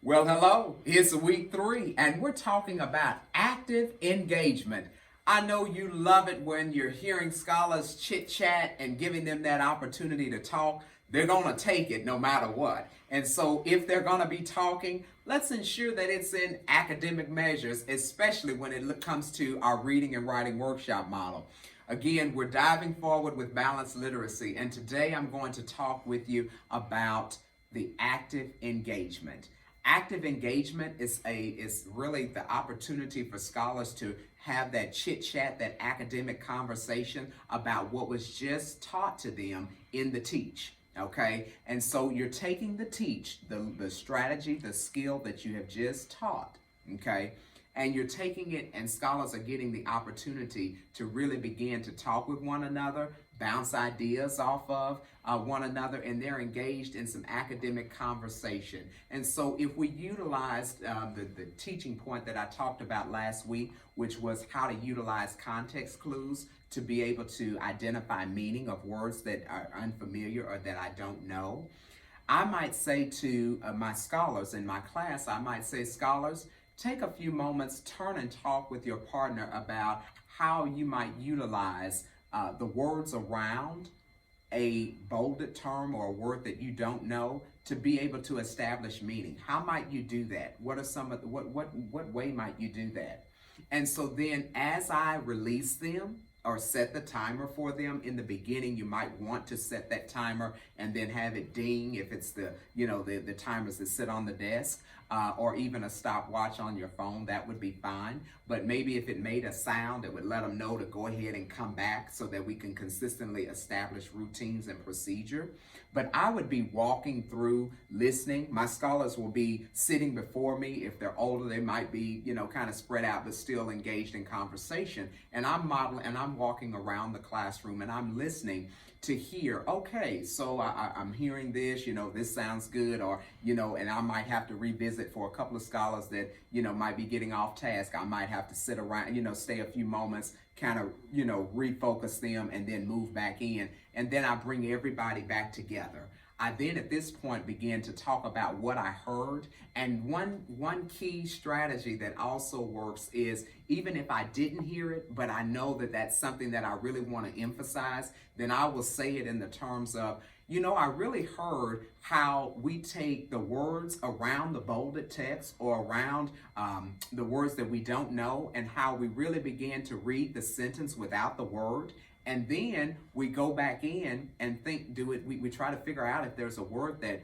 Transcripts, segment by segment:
Well, hello, it's week 3, and we're talking about active engagement. I know you love it when you're hearing scholars chit chat and giving them that opportunity to talk. They're going to take it no matter what. And so, if they're going to be talking, let's ensure that it's in academic measures, especially when it comes to our reading and writing workshop model. Again, we're diving forward with balanced literacy, and today I'm going to talk with you about the active engagement. Active engagement is really the opportunity for scholars to have that chit chat, that academic conversation about what was just taught to them in the teach. Okay, and so you're taking the teach, the strategy, the skill that you have just taught. Okay, and you're taking it, and scholars are getting the opportunity to really begin to talk with one another, bounce ideas off of one another, and they're engaged in some academic conversation. And so if we utilized the teaching point that I talked about last week, which was how to utilize context clues to be able to identify meaning of words that are unfamiliar or that I don't know, I might say to my scholars in my class, I might say, scholars, take a few moments, turn and talk with your partner about how you might utilize the words around a bolded term or a word that you don't know to be able to establish meaning. How might you do that? What are some of the, what way might you do that? And so then as I release them or set the timer for them in the beginning, you might want to set that timer and then have it ding if it's the timers that sit on the desk, or even a stopwatch on your phone, that would be fine. But maybe if it made a sound, it would let them know to go ahead and come back so that we can consistently establish routines and procedure. But I would be walking through, listening. My scholars will be sitting before me. If they're older, they might be, kind of spread out, but still engaged in conversation. And I'm modeling, and I'm walking around the classroom, and I'm listening to hear, okay, so I'm hearing this, this sounds good, or, and I might have to revisit for a couple of scholars that, might be getting off task. I might have to sit around, stay a few moments, kind of, refocus them and then move back in. And then I bring everybody back together. I then at this point begin to talk about what I heard. And one key strategy that also works is, even if I didn't hear it, but I know that that's something that I really want to emphasize, then I will say it in the terms of, I really heard how we take the words around the bolded text or around the words that we don't know, and how we really began to read the sentence without the word. And then we go back in and we try to figure out if there's a word that,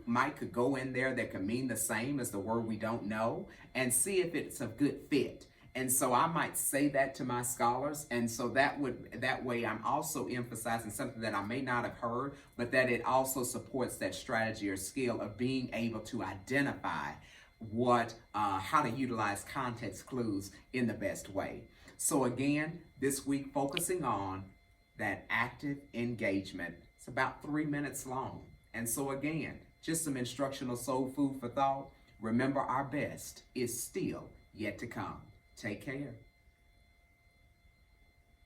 might could go in there that could mean the same as the word we don't know, and see if it's a good fit. And so I might say that to my scholars. And so that way I'm also emphasizing something that I may not have heard, but that it also supports that strategy or skill of being able to identify how to utilize context clues in the best way. So again, this week focusing on that active engagement. It's about 3 minutes long. And so again, just some instructional soul food for thought. Remember, our best is still yet to come. Take care.